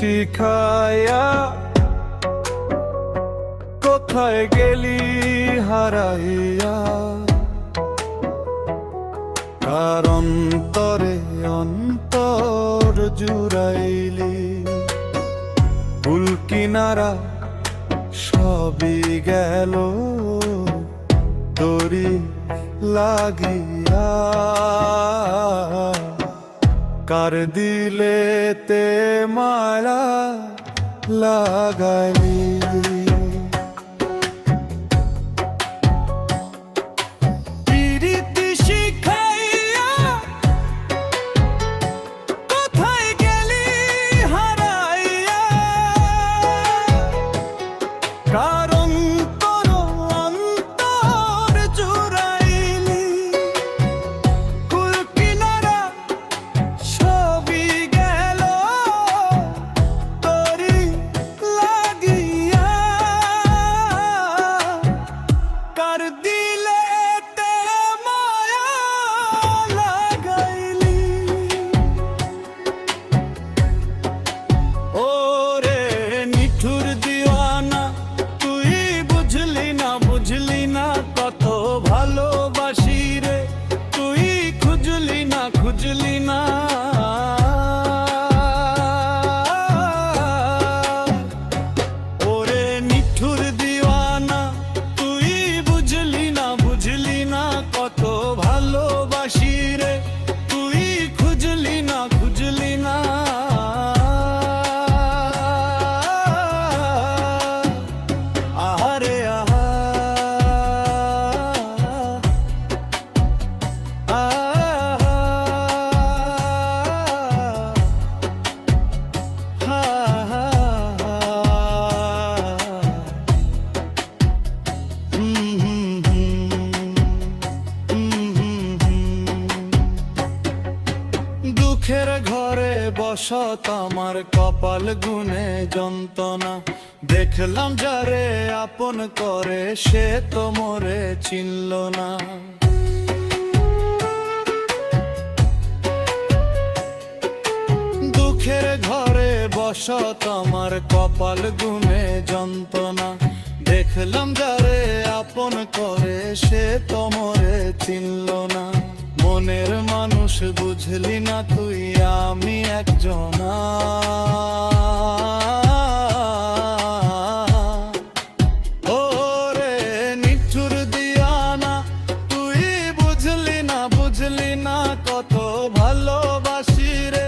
শিখায়া কোথায় গেলি হারাইয়া, কার অন্তরে অন্তর জুড়াইলি। ফুল কিনারা সবই গেল তোরি লাগিয়া, কার দিলেতে মালা লাগাইলি। খুঁজলি না, ওরে নিঠুর দিওয়ানা, তুই বুঝলি না, বুঝলি না কত ভালোবাসি রে, তুই খুঁজলি না, খুঁজলি না। আহারে আহা, দুঃখের ঘরে বসত আমার কপাল গুনে যন্ত্রণা, দেখলাম যারে আপন করে সে তো মোরে চিনল না। দুঃখের ঘরে বসত আমার কপাল গুনে যন্ত্রণা, দেখলাম যারে আপন করে সে তো মোরে চিনল না। মনের মানুষ বুঝলি না তুই, আমি একজনা। ওরে নিঠুর দিয়ানা, তুই বুঝলি না, বুঝলি না কত ভালোবাসি রে,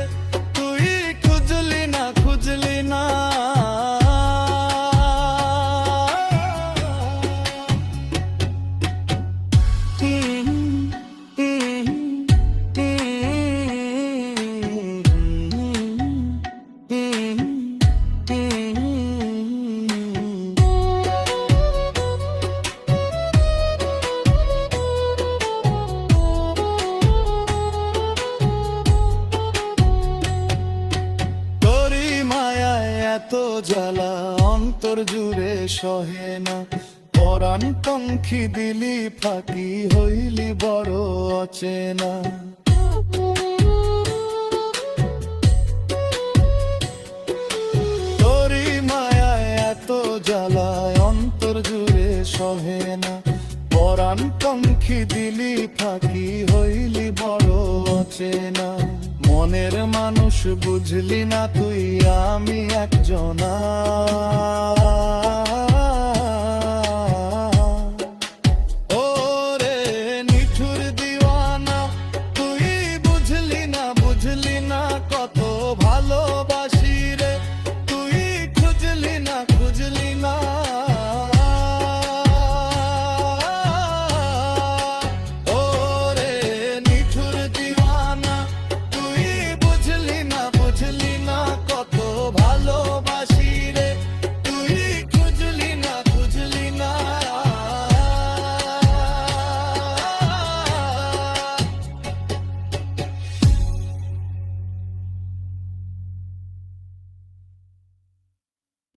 তুই খুঁজলি না, খুঁজলি না। এত জ্বালা অন্তর জুড়ে সহে না, পরাণ পঙ্খী দিলি ফাঁকি হইলি বড় অচেনা। তোরি মায়ায় এত জ্বালা অন্তর জুড়ে সহে না, পরাণ পঙ্খী দিলি ফাঁকি হইলি বড় অচেনা। মনের মানুষ বুঝলি না তুই, আমি একজনা।